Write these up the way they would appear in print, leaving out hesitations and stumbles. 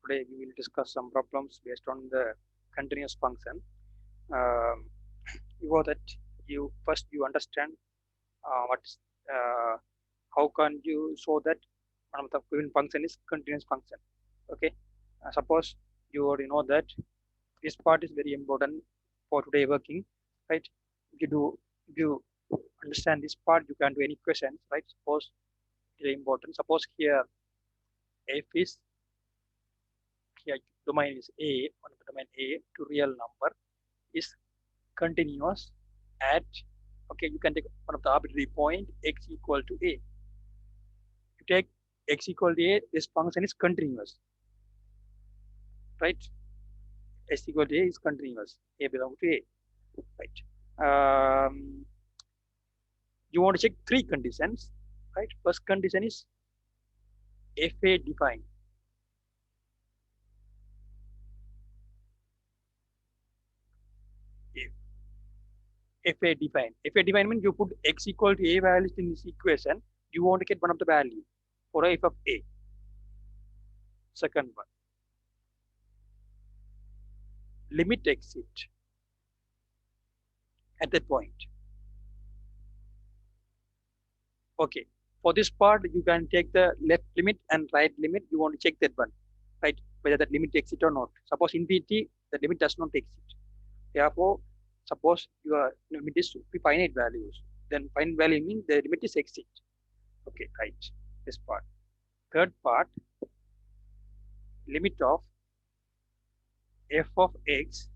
Today we will discuss some problems based on the continuous function. Um, Before that, you understand what's how can you show that one of the given function is continuous function. Okay, suppose you already know that this part is very important for today working, right? If you understand this part, you can do any questions, right? Suppose it is important. Suppose here f is here domain is A, one of the domain A to real number is continuous at, okay, you can take one of the arbitrary point x equal to A. You take x equal to A, this function is continuous, right? S equal to A is continuous, A belongs to A, right? You want to check three conditions, right? First condition is FA defined. FA defined. FA defined means you put x equal to A values in this equation, you want to get one of the value for f of A. Second one, limit exit at that point. Okay, for this part, you can take the left limit and right limit. You want to check that one, right? Whether that limit exit or not. Suppose infinity, the limit does not exit. Therefore, suppose your limit is finite values. Then finite value means the limit is exit. Okay, right. This part. Third part, limit of f of x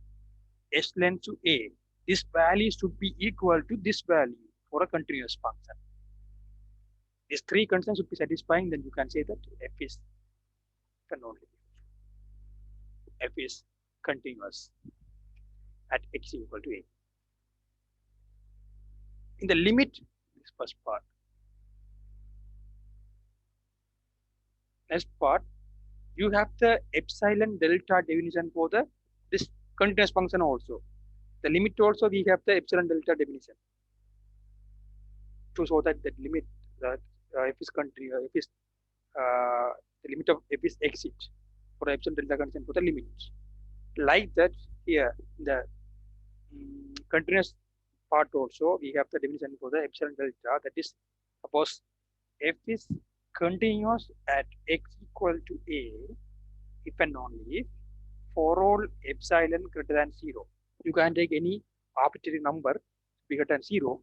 s length to a. This value should be equal to this value for a continuous function. These three conditions should be satisfying, then you can say that f is f is continuous at x equal to a. In the limit, this first part. Next part, you have the epsilon delta definition for the this continuous function also. The limit also we have the epsilon delta definition to show that the limit that f is if is the limit of f is exit for epsilon delta condition for the limit. Like that here the continuous part also we have the definition for the epsilon delta, that is suppose f is continuous at x equal to a if and only if for all epsilon greater than 0. You can take any arbitrary number bigger than 0,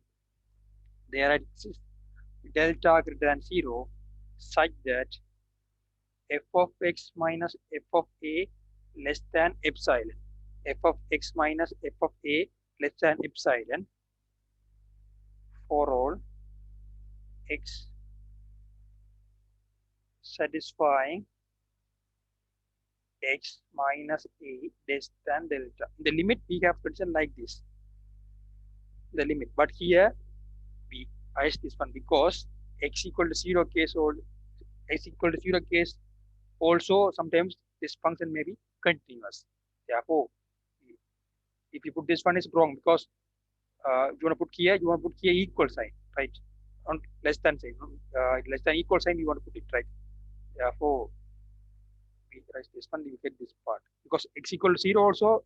there exists delta greater than 0 such that f of x minus f of a less than epsilon, f of x minus f of a less than epsilon for all x satisfying x minus a less than delta. In the limit we have condition like this, the limit, but here we ice this one because x equal to 0 case or x equal to 0 case also sometimes this function may be continuous. Therefore, if you put this one is wrong because you want to put here equal sign, right? On less than sign, less than equal sign you want to put it, right? Therefore, we write this one, you get this part because x equal to 0 also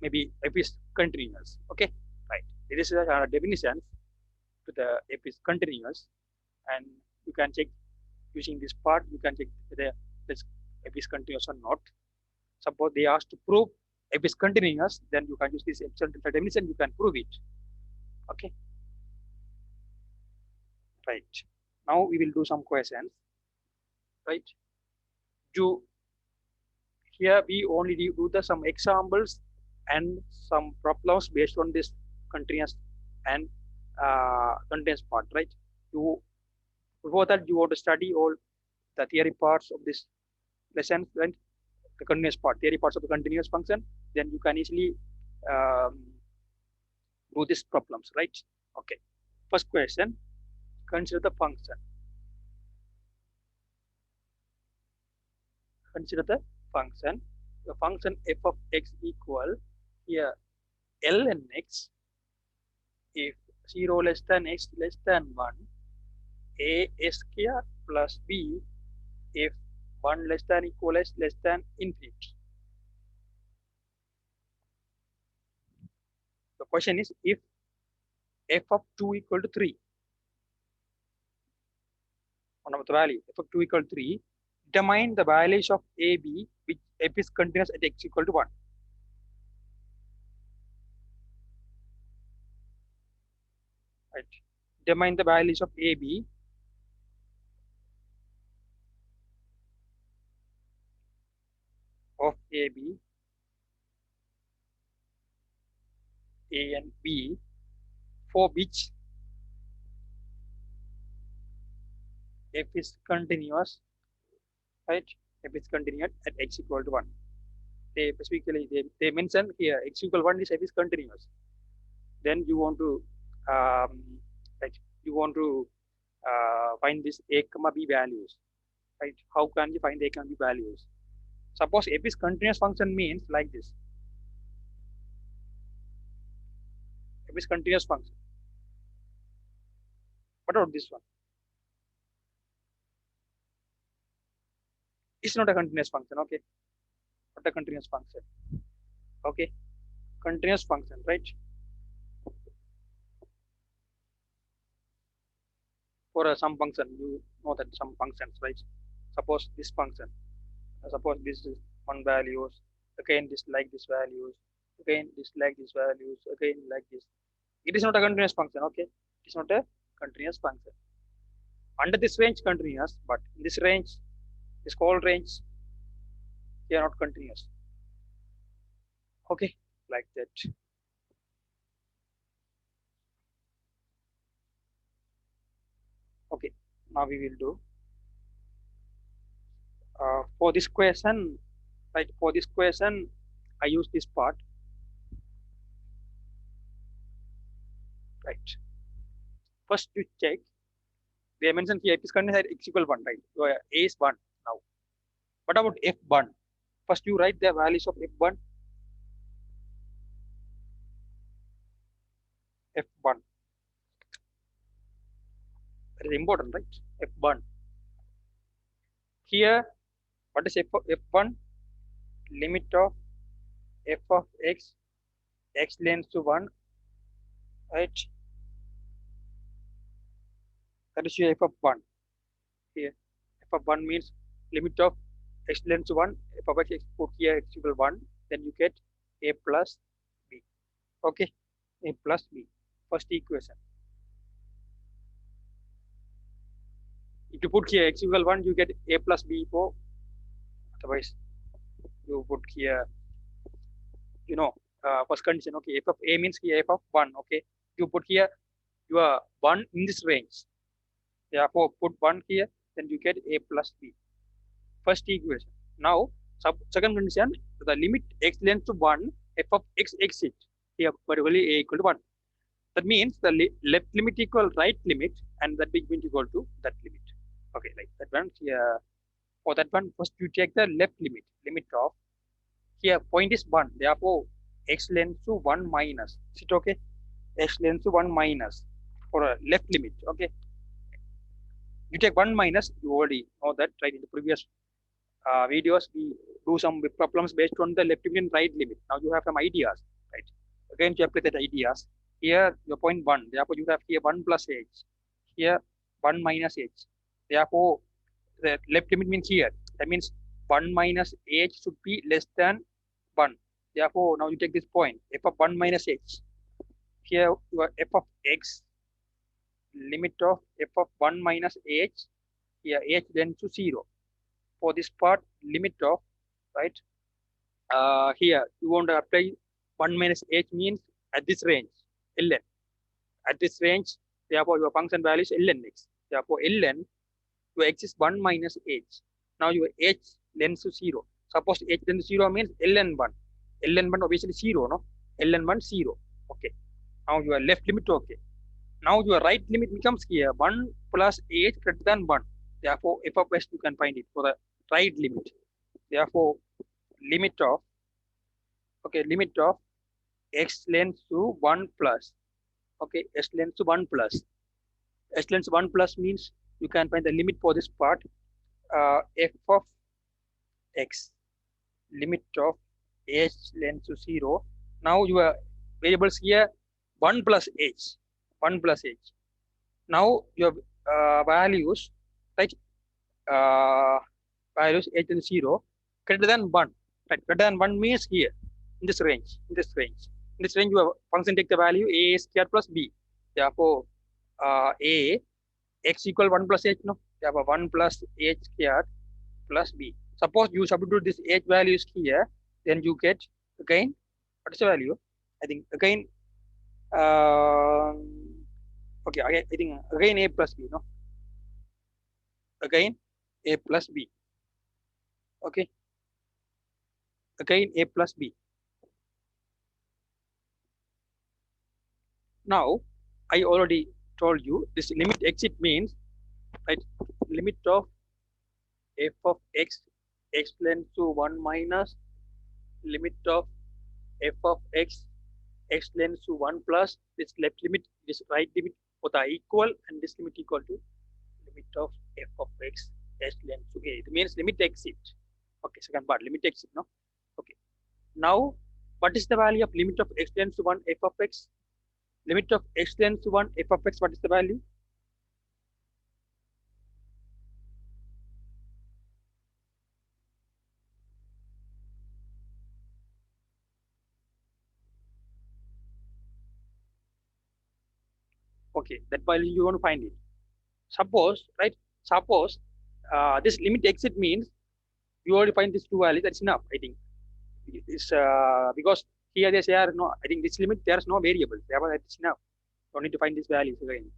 maybe f is continuous. Okay, right? This is a definition to the f is continuous, and you can check using this part. You can check whether this f is continuous or not. Suppose they ask to prove f is continuous, then you can use this epsilon delta definition. You can prove it. Okay, right? Now we will do some questions. Right? You here we only do the some examples and some problems based on this continuous and continuous part, right? You before that you want to study all the theory parts of this lesson, right? The continuous part, theory parts of the continuous function, then you can easily um, do these problems, right? Okay. First question, consider the function. Consider the function. The function f of x equal here ln x if 0 less than x less than 1, a square plus b if 1 less than equal as less than infinity. The question is if f of 2 equal to 3, one of the value f of 2 equal to 3, determine the values of a, b, which f is continuous at x equal to 1. Right. Determine the values of a, b, of a, b, a and b, for which f is continuous, right? F is continuous at x equal to 1. They specifically they mention here x equal 1 is f is continuous. Then you want to like you want to find this a comma b values, right? How can you find a comma b values? Suppose f is continuous function means like this. F is continuous function. What about this one? It's not a continuous function, okay? Not a continuous function. Okay, continuous function, right? For some function, you know that some functions, right? Suppose this function, suppose this is one values, again this like this values, again this like this values, again like this. It is not a continuous function, okay? It is not a continuous function. Under this range, continuous, but in this range, this whole range, they are not continuous. Okay, like that. Okay, now we will do for this question, right? For this question, I use this part, right? First, you check. They mentioned here f is continuous at x equal 1, right? So a is 1 now. What about f1? First, you write the values of f1. F1. That is important, right? F1. Here, what is f1? Limit of f of x, x lends to 1, right? That is your f of 1. Here, f of 1 means limit of x lends to 1, f of x put here x equal 1, then you get a plus b. Okay, a plus b. First equation. If you put here x equal 1, you get a plus b for, otherwise you put here, you know, first condition, okay, f of a means here f of 1, okay. You put here your 1 in this range. Therefore, put 1 here, then you get a plus b. First equation. Now, second condition, the limit x lends to 1, f of x exit. Here, particularly a equal to 1. That means the left limit equal right limit, and that big limit equal to that limit. Okay, like that one here. For that one, first you take the left limit, limit of, here point is 1. Therefore, x lends to 1 minus. Is it okay? X lends to 1 minus for a left limit. Okay. You take 1 minus, you already know that, right? In the previous videos, we do some problems based on the left limit and right limit. Now you have some ideas, right? Again, to apply that ideas. Here, your point 1. Therefore, you have here 1 plus h. Here, 1 minus h. Therefore, the left limit means here. That means 1 minus h should be less than 1. Therefore, now you take this point, f of 1 minus h. Here, your f of x, limit of f of 1 minus h, here h tends to 0. For this part, limit of, right? Here, you want to apply 1 minus h means at this range, ln. At this range, therefore, your function value is ln x. Therefore, ln, your x is 1 minus h. Now, your h tends to 0. Suppose h tends to 0 means ln 1. ln 1 obviously 0, no? ln 1 0. Okay. Now, your left limit, okay. Now, your right limit becomes here 1 plus h greater than 1. Therefore, f of x you can find it for the right limit. Therefore, limit of, okay, limit of x lends to 1 plus. Okay, x lends to 1 plus. X lends 1 plus means you can find the limit for this part. F of x, limit of h length to 0. Now your variables here 1 plus h, 1 plus h. Now your values, right? Values h and 0 greater than 1. Right? Greater than 1 means here in this range, in this range. In this range, your function take the value a square plus b. Therefore, a x equal 1 plus h, no? Therefore, 1 plus h squared plus b. Suppose you substitute this h values here, then you get again, what is the value? I think again, okay, I think again a plus b, no? Again a plus b, okay? Again a plus b. Now, I already told you this limit exit means, right, limit of f of x, x length to 1 minus limit of f of x, x length to 1 plus this left limit, this right limit both are equal, and this limit equal to limit of f of x, x length to a. It means limit exit. Okay, second part, limit exit, no? Okay. Now, what is the value of limit of x tends to 1 f of x? Limit of x tends to 1 f of x, what is the value? Okay, that value you want to find it. Suppose, right? Suppose this limit exit means you already find these two values. That's enough, I think. It's because here they say no. I think this limit there is no variable. Therefore, that's enough. Don't need to find these values again.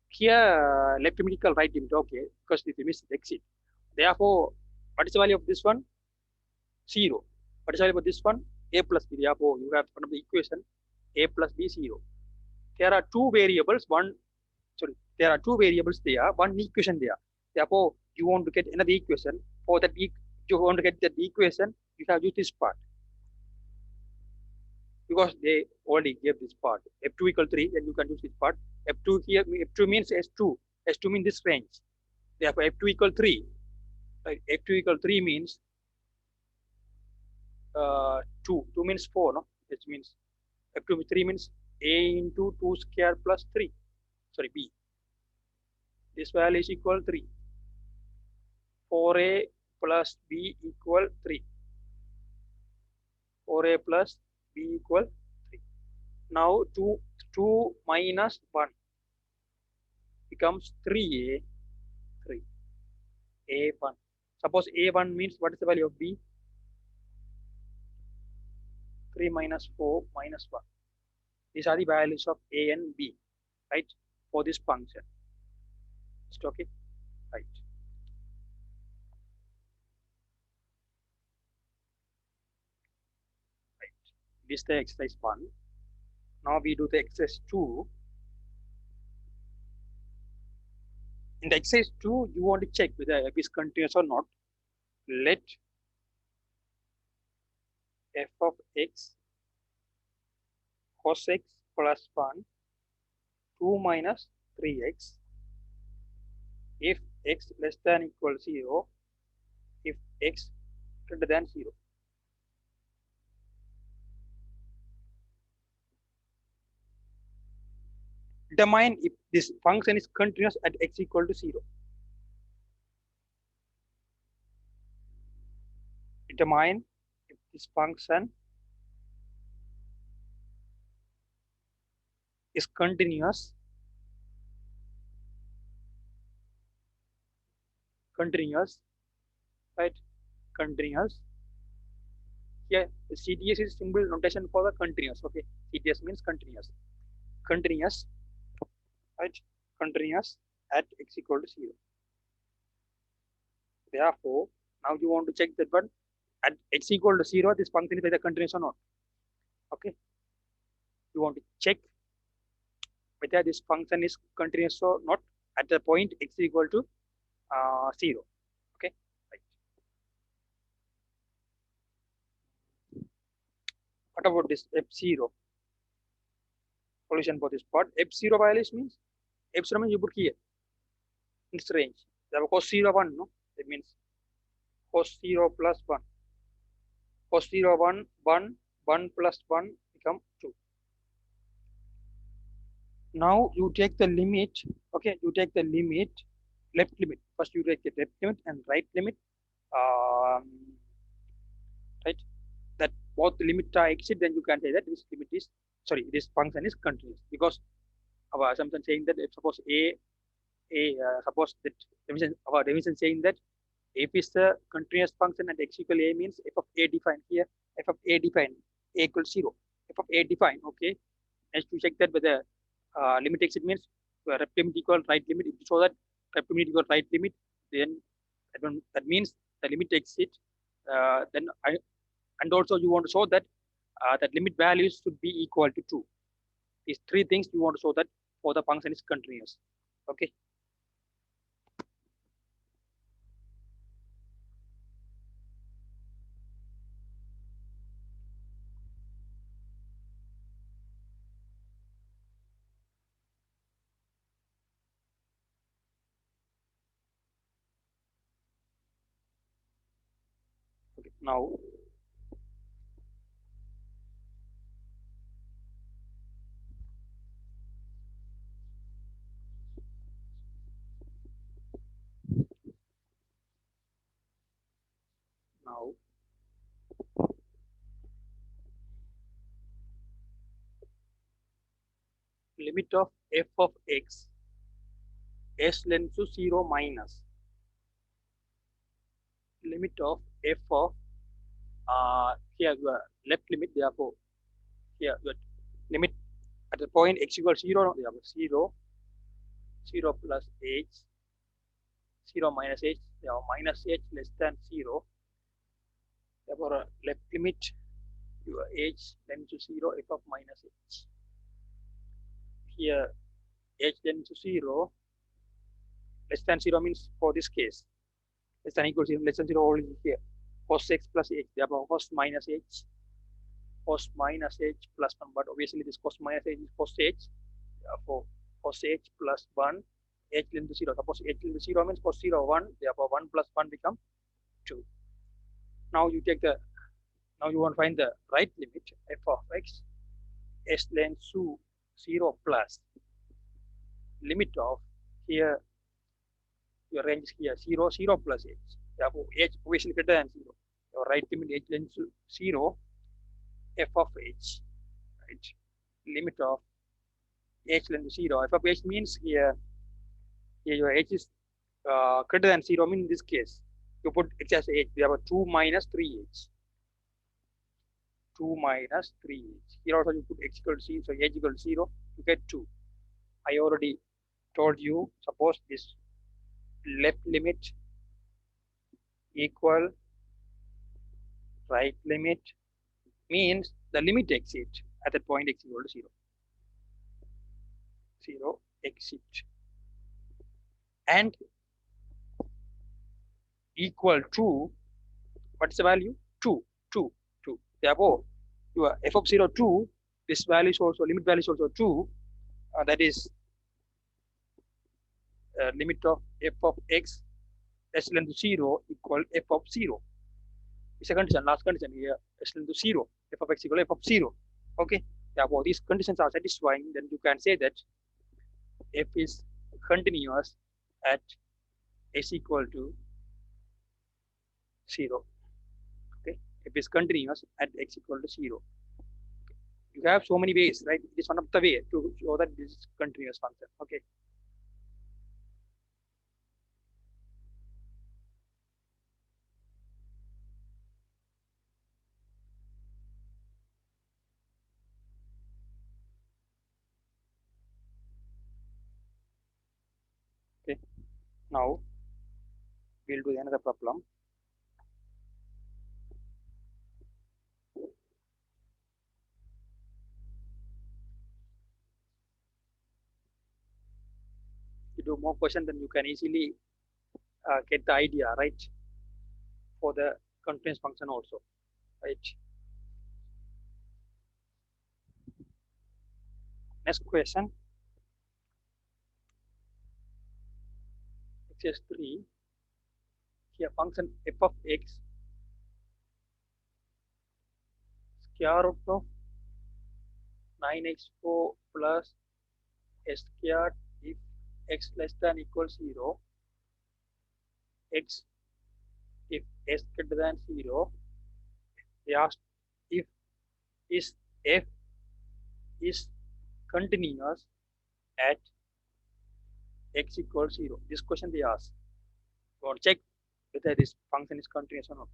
Here left limit equal right limit. Okay, because this limit is exit. Therefore, what is the value of this one? 0. What is the value of this one? A plus b. Therefore, you have one of the equation a plus b 0. There are two variables. There are two variables there. One equation there. Therefore, you want to get another equation. For that, you want to get that equation, you have to use this part. Because they already gave this part. F2 equal 3, then you can use this part. F2 here, F2 means S2. S2 means this range. Therefore, F2 equal 3. Right? F2 equal 3 means 2. 2 means 4, no? Which means F2 3 means A into 2 square plus 3. Sorry, B. This value is equal 3. 4a plus b equal 3. 4a plus b equal 3. Now 2 minus 1 becomes 3a, 3. A1. Suppose A1 means what is the value of b? 3 minus 4 minus 1. These are the values of a and b, right? For this function. Okay, right. This is the exercise 1. Now we do the exercise 2. In the exercise 2, you want to check whether f is continuous or not. Let f of x cos x plus 1, 2 minus 3x, if x less than equal 0, if x greater than 0. Determine if this function is continuous at x equal to 0. Determine if this function is continuous right? Continuous. Here, the CTS is symbol notation for the continuous. Okay, CTS means continuous. Continuous, right? Continuous at x equal to 0. Therefore, now you want to check that one at x equal to 0, this function is either continuous or not. Okay, you want to check whether this function is continuous or not at the point x equal to 0. Okay, right. What about this f0? Solution for this part. F0 values means f0 means you put here in this range. Therefore, cos 0 1, no? It means cos 0 plus 1. Cos 0, 1, 1, 1 plus 1 become 2. Now you take the limit, okay, you take the limit, left limit. First you take the left limit and right limit, um, right? That both the limit are exit, then you can say that this limit is, sorry, this function is continuous, because our assumption saying that if suppose suppose that our definition saying that f is the continuous function and x equal a means f of a defined here, f of a defined a equals 0, f of a defined, okay. Next to check that whether limit exit means left limit equal right limit. If you show that left limit equal right limit, then that means the limit exit. And also you want to show that that limit values should be equal to 2. These three things you want to show that for the function is continuous. Okay. Okay. Now now limit of f of x s length to 0 minus limit of f of here your left limit, therefore here your limit at the point x equals 0, therefore 0, 0 plus h, 0 minus h, therefore minus h less than 0, therefore left limit your h tends to 0, f of minus h. Here h tends to 0, less than 0 means for this case less than equal to 0, less than 0 only here, cos x plus h, therefore cos minus h, cos minus h plus 1, but obviously this cos minus h is cos h, therefore cos h plus 1, h into 0. Suppose h into 0 means cos 0 1, therefore 1 plus 1 become 2. Now you take the, now you want to find the right limit f of x s length to 0 plus limit of here your range is here 0, 0 plus h, therefore h obviously greater than 0. Your right limit h length to 0, f of h, right? Limit of h length to 0. F of h means here your h is greater than 0, mean in this case you put h as h, we have a 2 minus 3h. 2 minus 3h. Here also you put x equal to 0, so h equal to 0, you get 2. I already told you, suppose this left limit equal right limit means the limit exit at that point x equal to 0. 0 exit. And equal to, what's the value? 2, 2, 2. Therefore, your f of 0, 2, this value is also, limit value is also 2, that is limit of f of x s less to 0 equal f of 0. It's a condition, last condition here, s less to 0, f of x equal f of 0. Okay, therefore these conditions are satisfying, then you can say that f is continuous at s equal to 0. Okay, f is continuous at x equal to 0. You have so many ways, right? It is one of the way to show that this is continuous function. Okay. Okay. Now we'll do another problem. You do more questions, then you can easily get the idea, right? For the continuous function also, right? Next question. Exercise 3. here function f of x square root of 9x4 plus s squared if x less than equals 0, x if s greater than 0. They asked if is f is continuous at x equals 0. This question they ask. You want to check whether this function is continuous or not.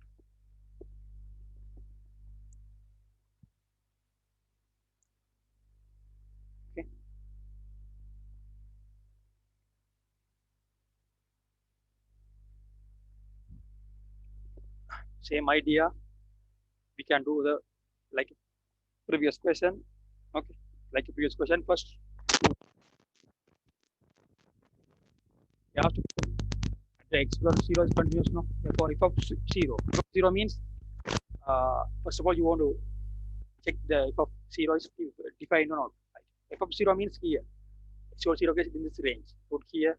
Okay. Same idea. We can do the like previous question. Okay. Like a previous question first. You have to the x equals 0 is continuous. No. Therefore, f of 0. F of 0 means first of all you want to check the f of 0 is defined or not. Right? F of 0 means here. X equals 0 is in this range. Put here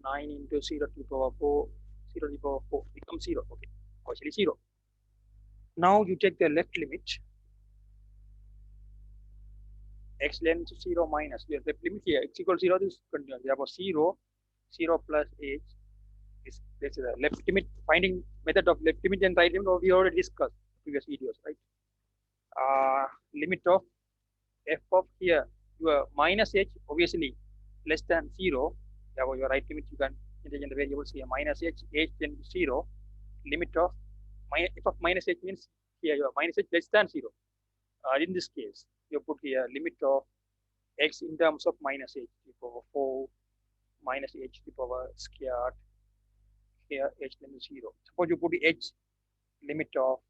9 into 0 to the power 4, 0 to the power 4 becomes 0. Okay, actually 0. Now you take the left limit. X length to 0 minus. The left limit here, x equals 0, this is continuous. Therefore 0, 0 plus h is this is the left limit. Finding method of left limit and right limit we already discussed in previous videos, right? Limit of f of here, your minus h obviously less than 0. Therefore your right limit you can integrate the variables here minus h tends to 0. Limit of f of minus h means here your minus h less than 0. In this case, you put here limit of x in terms of minus h to the power 4 minus h to the power squared here h tends to 0. Suppose you put the h limit of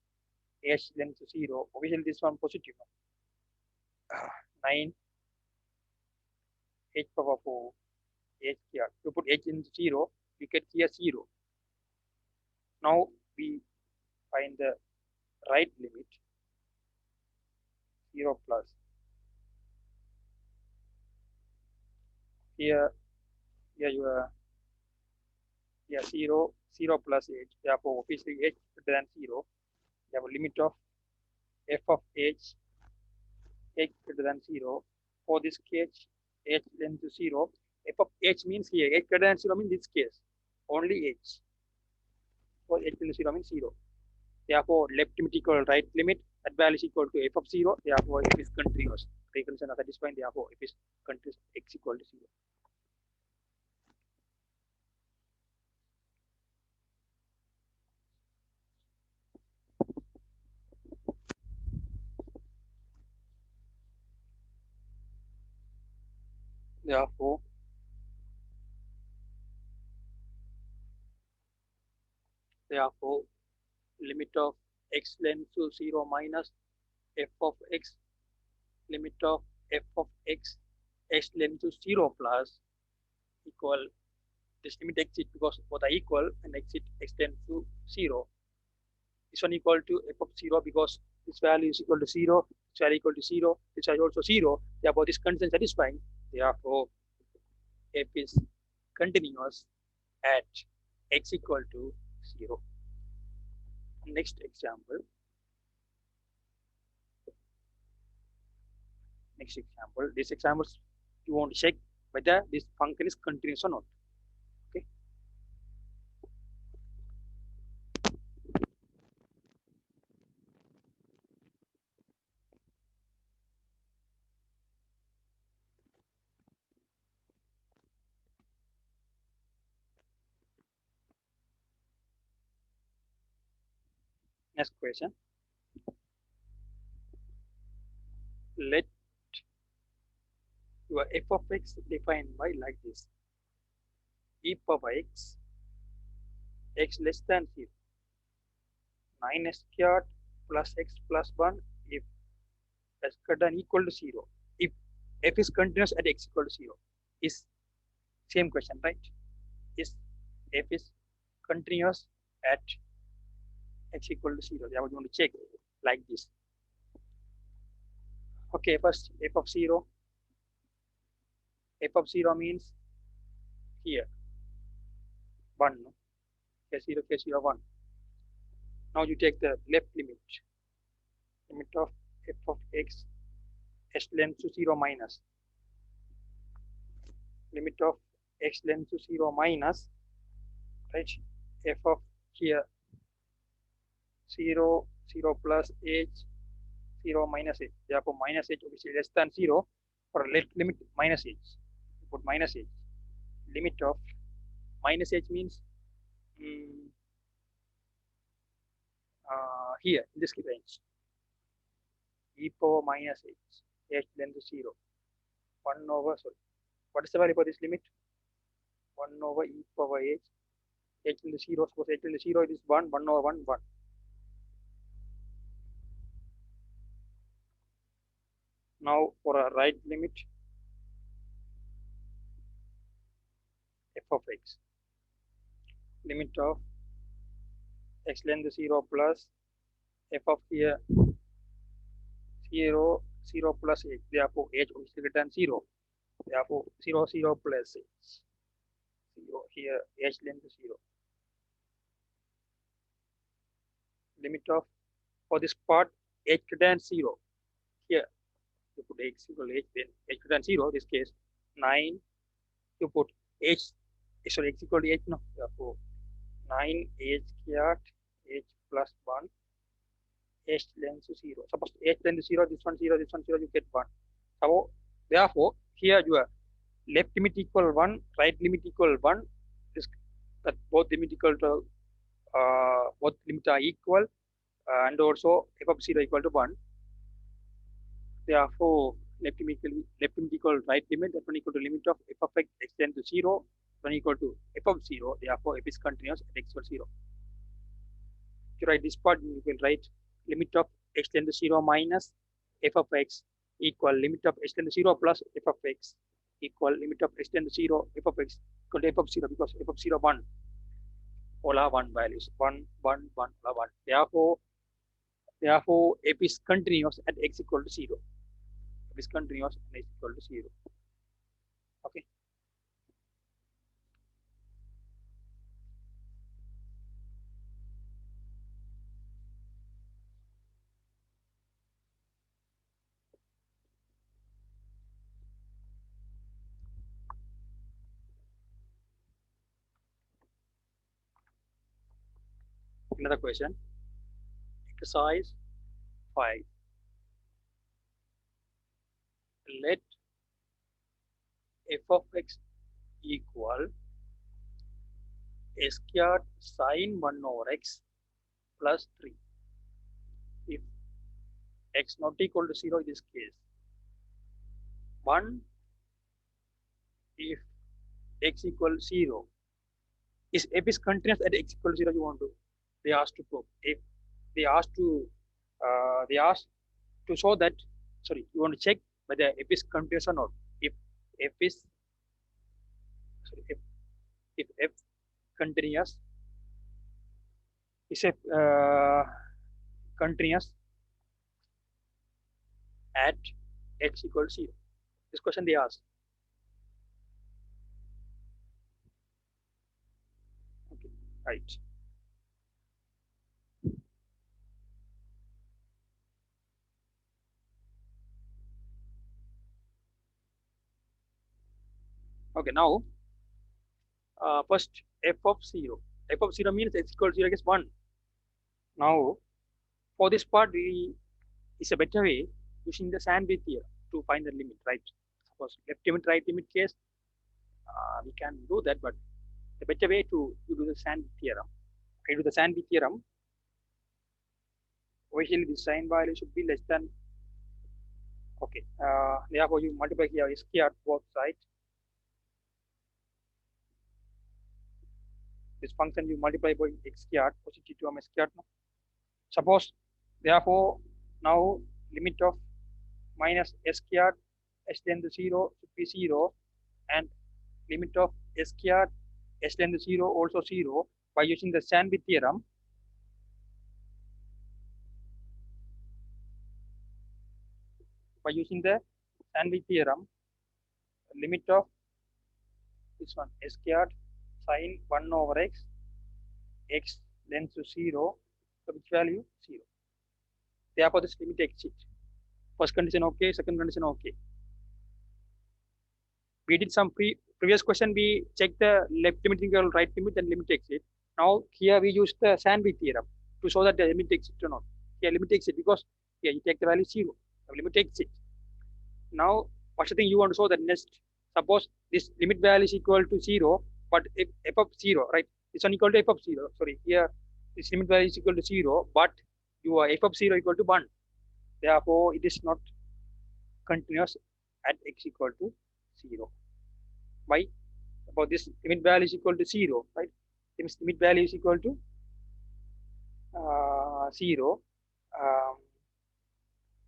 h tends to 0. Obviously this one positive. 9 h power 4 h squared. You put h into 0, you get here 0. Now we find the right limit 0 plus. Here you are here 0, 0 plus h. Therefore, obviously h greater than 0. You have a limit of f of h greater than 0. For this case, h tends to 0. F of h means here h greater than 0 means this case only h. For h tends to 0 means 0. Therefore, left limit equal right limit. That value is equal to f of 0. Therefore, f is continuous. Conditions are satisfied. Therefore, f is continuous. X equal to 0. Therefore, limit of x tends to 0 minus f of x, limit of f of x tends to 0 plus equal this limit exit because both are equal and exit x tends to 0. This one equal to f of 0 because this value is equal to 0, this value equal to 0, this value also 0. Therefore, this condition satisfying. Therefore, f is continuous at x equal to 0. Next example. This example, you want to check whether this function is continuous or not. Okay. Next question. Let your f of x defined by like this. E power x, x less than 0. 9 squared plus x plus 1 if s greater than equal to 0. If f is continuous at x equal to 0. Is same question, right? Is f is continuous at x equal to 0. Therefore, you want to check like this. Okay, first f of 0. F of 0 means here 1. k0, k0, 1. Now you take the left limit of f of x s length to 0 minus limit of x length to 0 minus, right, f of here 0, 0 plus h, 0 minus h. Therefore, minus h obviously less than 0 for left limit minus h. Put minus h. Limit of minus h means here in this range e power minus h length to 0 1 over, sorry, what is the value for this limit? 1 over e power h in the 0, suppose h in the 0 it is 1 over 1 1. Now for a right limit f of x, limit of x length to 0 plus f of here 0, 0 plus h. Therefore, h is greater than 0. Therefore, 0, 0 plus h. 0 here, h length to 0. Limit of, for this part, h greater than 0. Here, you put x equal to h, then h greater than 0, this case, 9. You put h, sorry, x equal to h, no. Therefore, 9 h squared, h plus 1. H length to 0. Suppose h length to 0, this one 0, this one 0, you get 1. So, therefore, here your left limit equal 1, right limit equal 1. This, that both limit equal to both limit are equal, and also f of 0 equal to 1. Therefore, left limit equal right limit, that one equal to limit of f of x extend to 0, one equal to f of 0. Therefore, f is continuous at x equals 0. If you write this part, you will write limit of x tend to 0 minus f of x equal limit of x tend to 0 plus f of x equal limit of x tend to 0 f of x equal to f of 0, because f of 0 1, all are 1 values, 1 1 1 all are 1. Therefore f is continuous at x equal to 0. F is continuous at x equal to 0. Okay. Another question. Exercise 5. Let f of x equal s squared sine 1 over x plus 3. If x not equal to 0 in this case, 1 if x equals 0. Is f is continuous at x equals 0, you want to, they asked to prove. If they asked to show that, sorry, you want to check whether f is continuous or not. If f is, sorry, if f continuous, is f continuous at x equals 0. This question they asked. Okay, right. Okay, now first f of 0. F of 0 means x equals 0 is 1. Now, for this part, is a better way using the Sandwich theorem to find the limit, right? Suppose left limit, right limit case, we can do that, but the better way to do the Sandwich theorem. I do the Sandwich theorem. Obviously, the sign value should be less than. Okay, therefore you multiply here s squared both sides. This function you multiply by x squared, positive term s squared. No? Suppose, therefore, now limit of minus s squared s tend to 0 should be 0, and limit of s squared s tend to 0 also 0 by using the Sandwich theorem. By using the Sandwich theorem, limit of this one s squared sine 1 over x x tends to 0, so which value? 0. Therefore, this limit exists. First condition okay, second condition okay. We did some previous question, we checked the left limit equal right limit and limit exit. Now here we use the Sandwich theorem to show that the limit exists or not. Here limit exit because here you take the value 0, the limit exists. Now what's the thing you want to show that next? Suppose this limit value is equal to 0, but if f of 0, right? This one equal to f of 0. Sorry, here this limit value is equal to 0, but your f of 0 equal to 1. Therefore, it is not continuous at x equal to 0. Why? About this limit value is equal to 0, right? This limit value is equal to 0.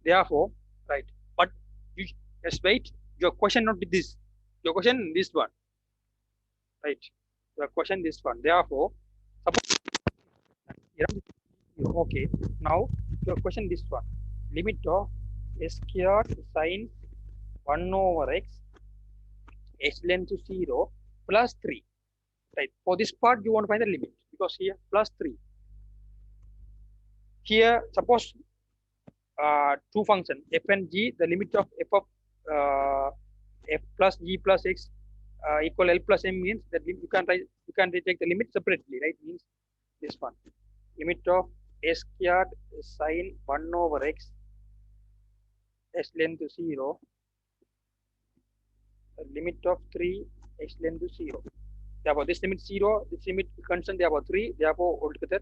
Therefore, right? But you just wait. Your question not this. Your question this one, right? Your question this one. Therefore, suppose okay. Now your question this one. Limit of s squared sine 1 over x length to 0 plus 3. Right. For this part, you want to find the limit because here plus 3. Here, suppose two function f and g, the limit of f of f plus g plus x equal L plus m means that you can take the limit separately, right? Means this one. Limit of s squared sine 1 over x length to 0. Limit of 3 x length to 0. Therefore, this limit 0, this limit constant, therefore 3, therefore altogether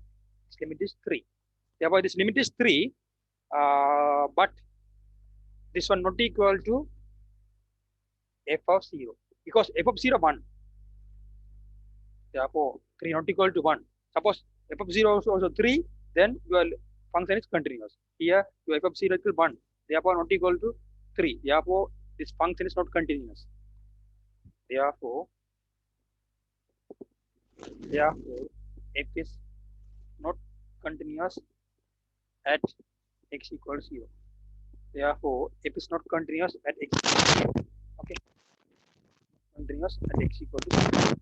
this limit is 3. Therefore, this limit is 3, but this one not equal to f of 0 because f of 0 1. Therefore, 3 not equal to 1. Suppose f of 0 is also 3, then your function is continuous. Here, your f of 0 equal 1. Therefore, not equal to 3. Therefore, this function is not continuous. Therefore, f is not continuous at x equals 0. Therefore, f is not continuous at x equals 0. Okay. Continuous at x equals 0.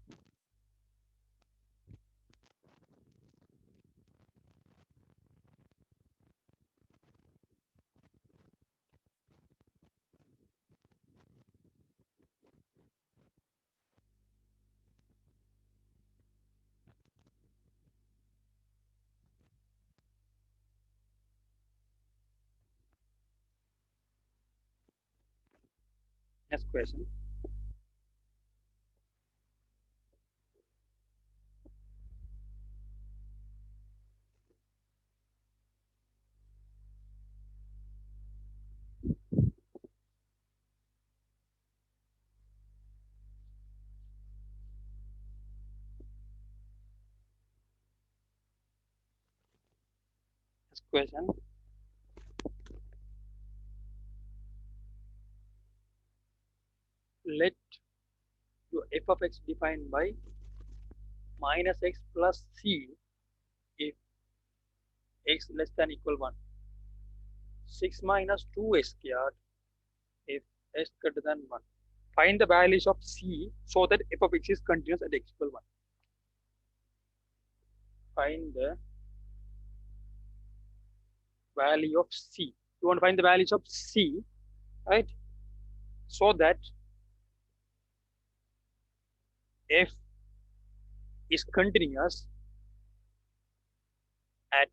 Next question. Next question. Let your f of x defined by minus x plus c if x less than equal 1. 6 minus 2x squared if x greater than 1. Find the values of c so that f of x is continuous at x equal 1. Find the value of c. You want to find the values of c, right? So that f is continuous at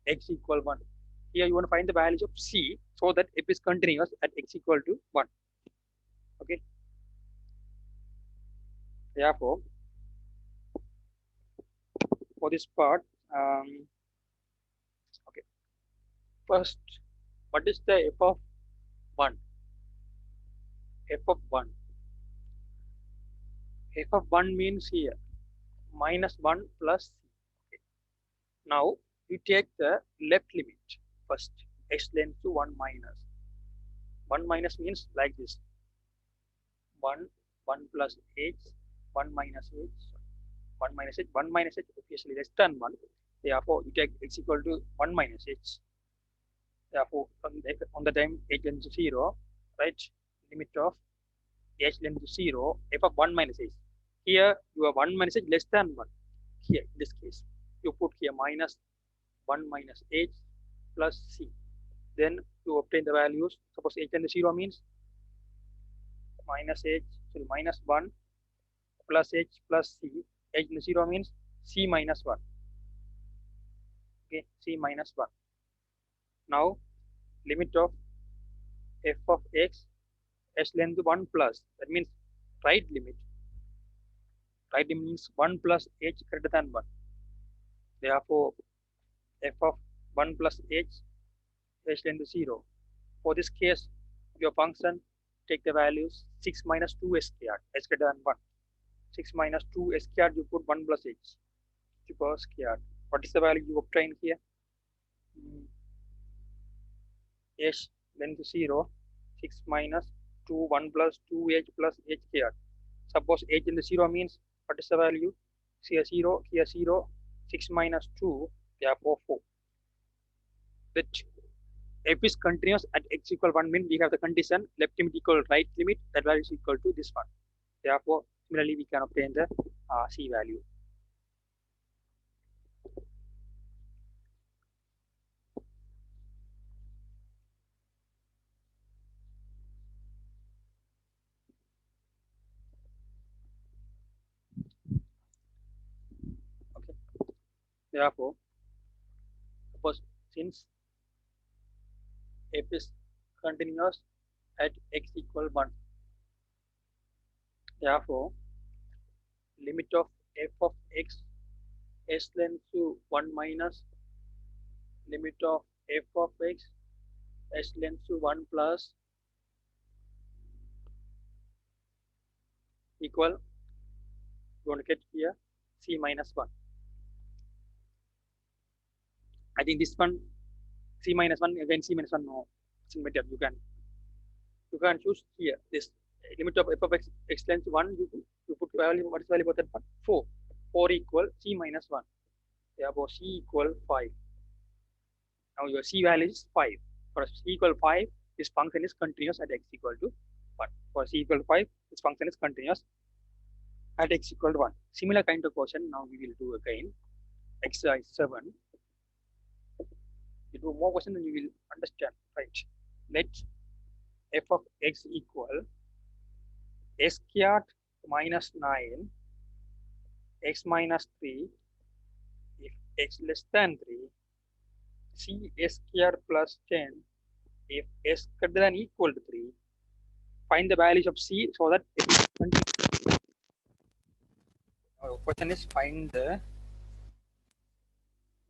x equal 1. Here you want to find the values of c so that f is continuous at x equal to 1. Okay. Therefore, for this part, okay. First, what is the f of 1? F of 1. F of 1 means here minus 1 plus c. Okay. Now you take the left limit first, x length to 1 minus. 1 minus means like this. 1 plus h, 1 minus h, 1 minus h, 1 minus h obviously less than 1. Therefore, you take x equal to 1 minus h. Therefore, on the time h tends to 0, right? Limit of h tends to 0, f of 1 minus h. Here, you have 1 minus h less than 1. Here, in this case, you put here minus 1 minus h plus c. Then to obtain the values, suppose h and 0 means minus h, sorry, minus 1 plus h plus c. H and 0 means c minus 1. Okay, c minus 1. Now limit of f of x s length 1 plus, that means right limit. Right limit means 1 plus h greater than 1. Therefore, f of 1 plus h h length 0. For this case, your function take the values 6 minus 2 s squared, h greater than 1. 6 minus 2 s squared, you put 1 plus h super squared. What is the value you obtain here? H length 0, 6 minus 2, 1 plus 2h plus h squared. Suppose h in the 0 means what is the value? Here 0, here 0, 6 minus 2, therefore 4. That f is continuous at x equal 1 means we have the condition left limit equal right limit, that value is equal to this one. Therefore, similarly, we can obtain the c value. Okay. Therefore, suppose since f is continuous at x equal 1, therefore limit of f of x s length to 1 minus limit of f of x s length to 1 plus equal, you want to get here c minus 1. I think this one c minus 1, again c minus 1, no, it's in better. You can choose here this limit of f of x x length to 1, you put value, what is value for that one? 4. 4 equal c minus 1. Therefore c equal 5. Now your c value is 5. For c equal 5, this function is continuous at x equal to 1. For c equal 5, this function is continuous at x equal to 1. Similar kind of question now we will do again. Exercise 7. You do more question and you will understand, right? Let f of x equal s squared minus 9 x minus 3 if x less than 3, c s squared plus 10 if s greater than equal to 3. Find the values of c so that it is continuous. Our question is find the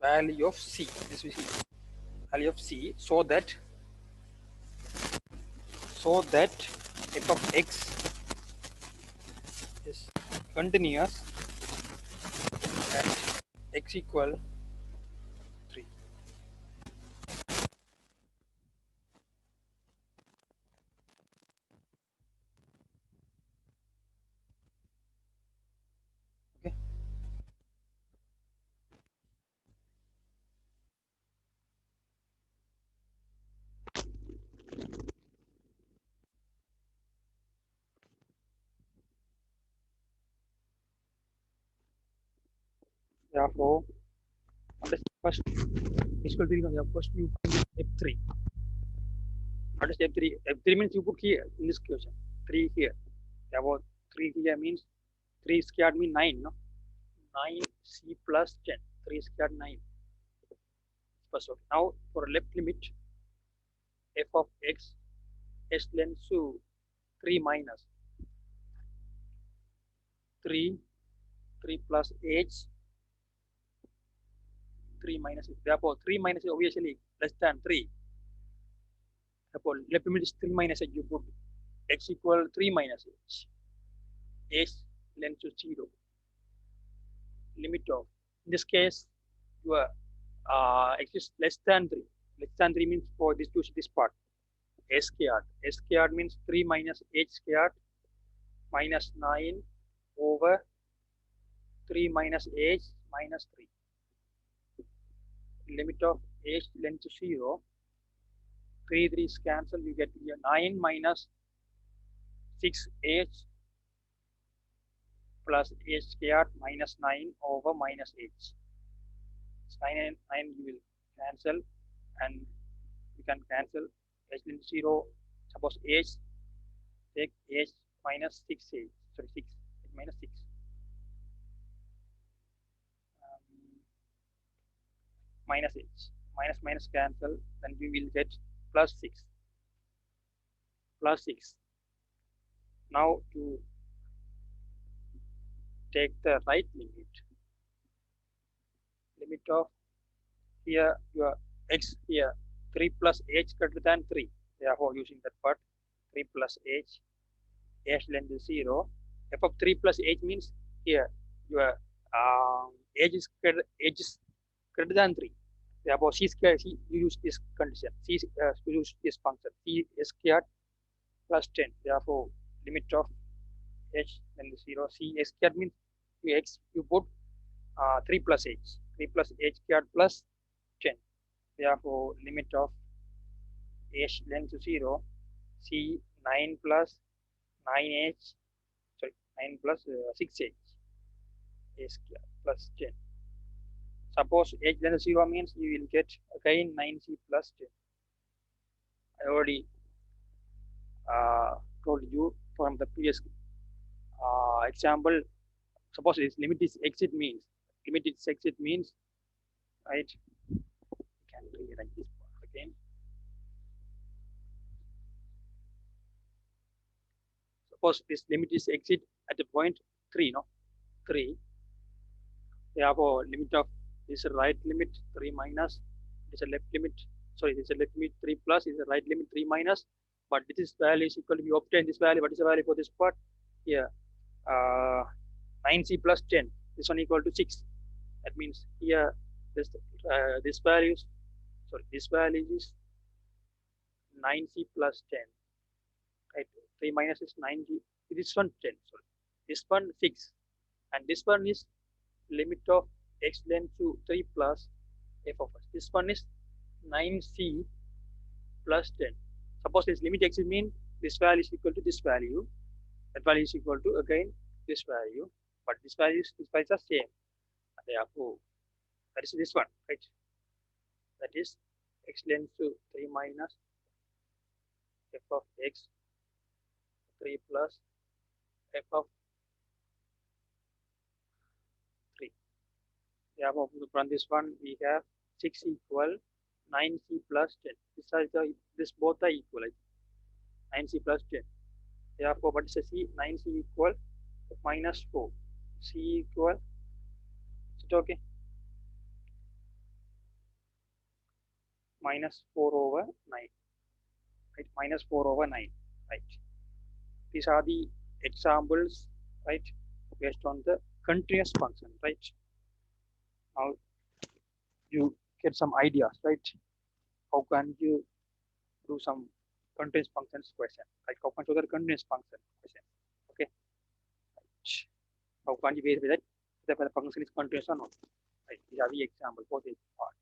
value of c. This we see value of c so that f of x is continuous at x equal 3. Okay. Therefore, on the first equal to first you find f3. What is f3? F3 means you put here in this question 3 here. Therefore 3 here means 3 squared means 9, no? 9 c plus 10. 3 squared 9. First, okay. Now for left limit f of x s length to 3 minus 3 plus h 3 minus h. Therefore 3 minus h obviously less than 3. Therefore left limit is 3 minus h. You put x equal 3 minus h. H length to 0. Limit of, in this case, your x is less than 3. Less than 3 means for this to this part. S squared. S squared means 3 minus h squared minus 9 over 3 minus h minus 3. Limit of h length to 0. 3 3's cancel. You get here 9 minus 6h plus h squared minus 9 over minus h. Sin and 9 you will cancel, and you can cancel h length 0. Suppose h, take h minus 6 h, sorry 6, h minus 6. Um, minus h, minus minus cancel, then we will get plus 6, plus 6. Now to take the right limit of here your x here 3 plus h greater than 3. Therefore, using that part 3 plus h length is 0. F of 3 plus h means here your h is greater than 3. Therefore, c squared, you use this condition. You use this function c squared plus 10. Therefore, limit of h length is 0. C squared means you put 3 plus h. 3 plus h squared plus 10. Therefore, limit of h length to 0. C 9 plus 9h, sorry, 9 plus 6h, h squared plus 10. Suppose h length 0 means you will get again 9c plus 10. I already told you from the previous example. Suppose this limit is exit means, right? You can rewrite this part again. Suppose this limit is exit at the point 3, no? 3. Therefore, limit of this right limit 3 minus, this is a left limit, sorry, this is a left limit 3 plus, this is a right limit 3 minus, but this value is equal to, we obtain this value. What is the value for this part? Here, 9c plus 10, this one equal to 6. That means here, this value is, sorry, this value is 9c plus 10, right? 3 minus is 9c, this one 10, sorry, this one 6, and this one is limit of x length to 3 plus f of x. This one is 9c plus 10. Suppose this limit x mean this value is equal to this value, that value is equal to again this value, but this value is the same. Therefore, that is this one, right? That is x length to 3 minus f of x 3 plus f of 3. Therefore, from this one we have 6 equal 9c plus 10. This both are equal, right? 9c plus 10. Therefore, what is the c? 9c equal minus 4. C equal, is it okay? Minus 4 over 9. Right? Minus 4 over 9. Right? These are the examples, right? Based on the continuous function, right? Now you get some ideas, right? How can you do some continuous functions question? Like how can you do the continuous function question? Okay. Right. How can you verify that the function is continuous or not? Right. These are the examples for this part.